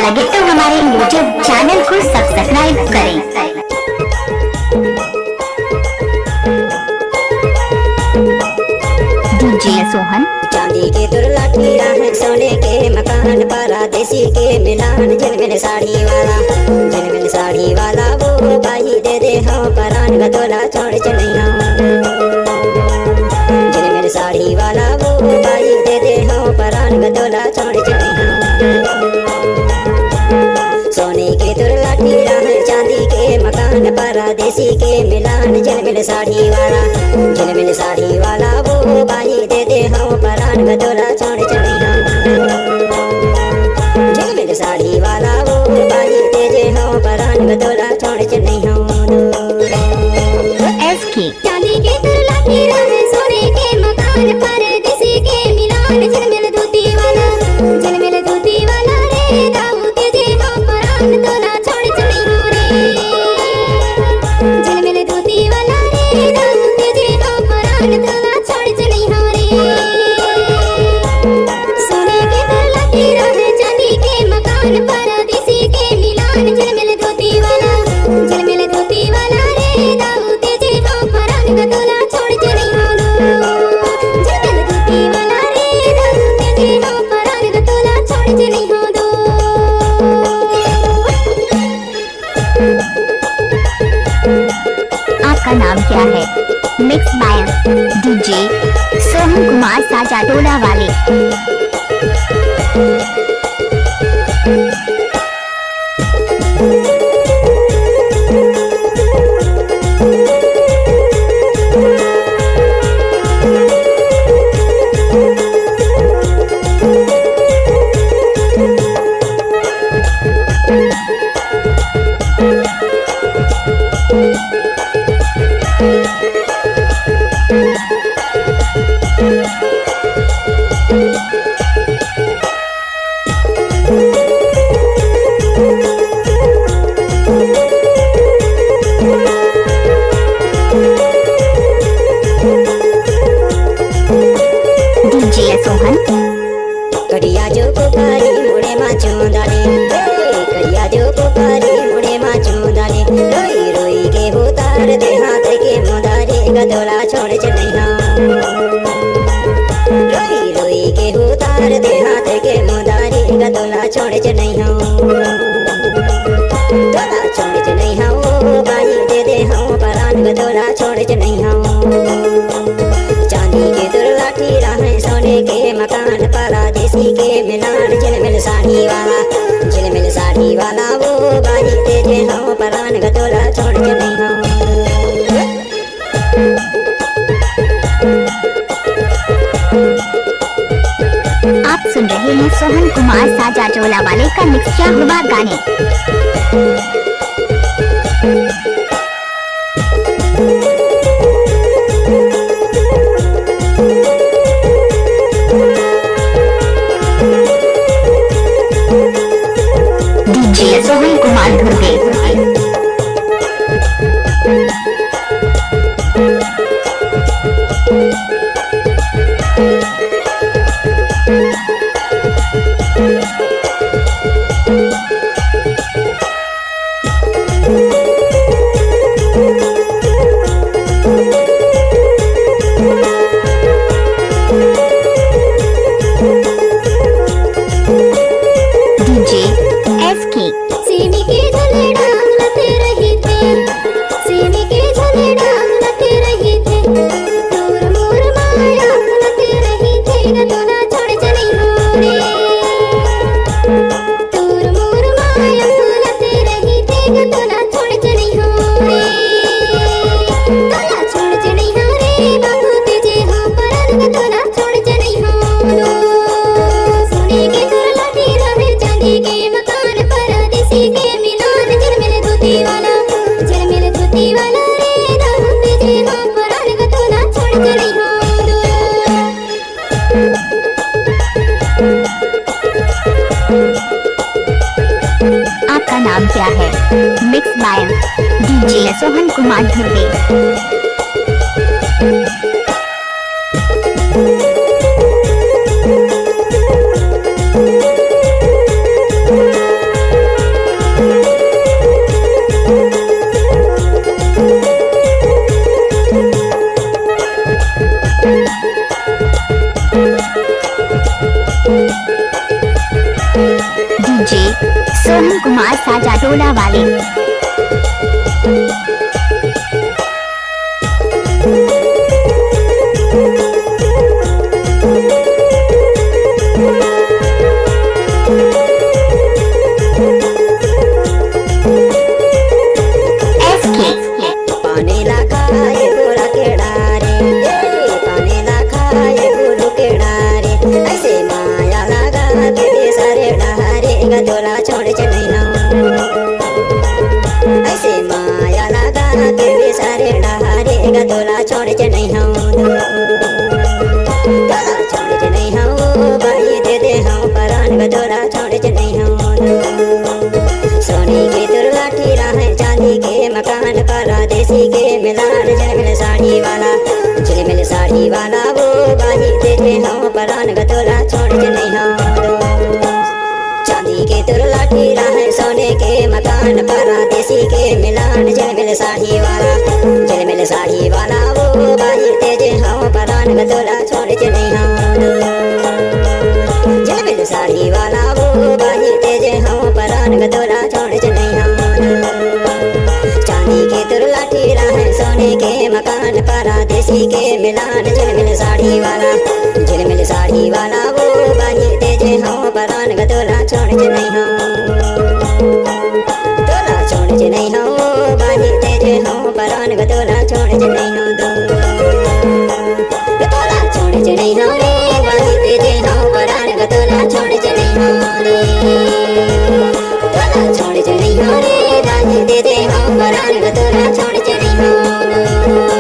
लगे तो हमारे YouTube चैनल को सब्सक्राइब करें। डीजे सोहन। चांदी के दुर्लाठी राह सोने के मकान परदेसी के मिलान झिलमिल साड़ी वाला वो भाई दे दे हो परान गदोला छोड़ चले झिलमिल साड़ी वाला वो भाई दे दे हो परान गदोला छोड़ चले सोने के दुर्लाठी राह चांदी के मकान परदेसी के मिलान झिलमिल साड़ी वाला वो भाई दे दे हो परान गदोला छोड़ चले झिलमिल साड़ी वाला वो भाई दे दे हो परान गदोला छोड़ चले चांदी के दुर्लाठी राह सोने के मकान परदेसी के मिलान झिलमिल धोती वाला रे दाऊ तेजे हो परान गदोला छोड़ चले रे झिलमिल धोती वाला रे दाऊ तेजे हो परान गदोला छोड़ चले रे सोने के दुर्लाठी राह चांदी के मकान परदेसी के मिलान झिलमिल धोती वाला रे दाऊ तेजे हो परान गदोला छोड़ चले झिलमिल धोती वाला रे दाऊ तेजे हो परान गदोला छोड़ चले आपका नाम क्या है? Mix by DJ Sohan Kumar Saja Tola वाले। डीजे सोहन। कड़िया जो पुकारी मुड़े माचो दाने कड़िया जो पुकारी मुड़े माचो दाने रोई रोई के उतार दे हाथ के मुदारे गदोला छोड़ चले रोई रोई के उतार दे हाथ के मुदारे गदोला छोड़ चले गदोला छोड़ चले भाई दे दे हो परान गदोला छोड़ चले चांदी के दुर्लाठी राह सोने के मकान परदेसी के मिलान झिलमिल साड़ी वाला वो भाई दे दे हो परान गदोला छोड़ चले आप सुन रहे हैं सोहन कुमार साजा टोला वाले का मिक्स किया हुआ गाने। DJ Sohan Kumar Dhurve. DJ SK. सीमी के झले डांग लते रही थे सीमी के झले डांग लते रही थे दूर मोर माया लते रही थे गदोला छोड़ चली रे दूर मोर माया लते रही थे गदोला छोड़ चली रे गदोला छोड़ चली रे बाबू तेजे हो परान गदोला छोड़ चली सोने के दुर्लाठी राह चांदी के मकान परदेसी के मिलान झिलमिल धोती वाला रे दाऊ तेजे हो परान गदोला छोड़ चली आपका नाम क्या है? Mix by DJ Sohan Kumar Dhurve. DJ Sohan Kumar Saja Tola वाले। पानी ला खाए गोरा के डारे, पानी ला खाए गोलू के डारे, ऐसे माया लगा के बेसारे डहारे गदोला छोड़ के नहीं हूँ, ऐसे माया लगा के बेसारे डहारे गदोला छोड़ के नहीं हूँ, गदोला छोड़ के नहीं हूँ, भाई दे दे हूँ परान गदोला छोड़ के नहीं हूँ। सोनी की दुर्लाठी राह चांदी के मकान परदेसी के मिलान झिलमिल साड़ी वाला, झिलमिल साड़ी वाला वो बाही देते हो परान गदोला छोड़ के नहीं हो। चांदी के दुर्लाठी राह सोने के मकान परदेसी के मिलान झिलमिल साड़ी वाला, झिलमिल साड़ी वाला वो बाही देते हो परान गदोला छोड़ के नहीं हो। झिलमिल साड़ी वाला वो बाही देते हो परान गदोला छोड़ के नहीं हो। चांदी के दुर्लाठी राह सोने के मकान परदेसी के मिलान झिलमिल साड़ी वाला, झिलमिल साड़ी वाला वो बाही तेजे हो परान गदोला छोड़ के नहीं हो, दोला छोड़ के नहीं हो, बाही तेजे हो परान गदोला छोड़ के नहीं हो, गदोला छोड़ के नहीं हो, बाही तेजे हो परान गदोला छोड़ के नहीं हो, दोला छोड़ के नहीं हो, बाही तेजे हो परान गदोला छोड़ के नहीं हो।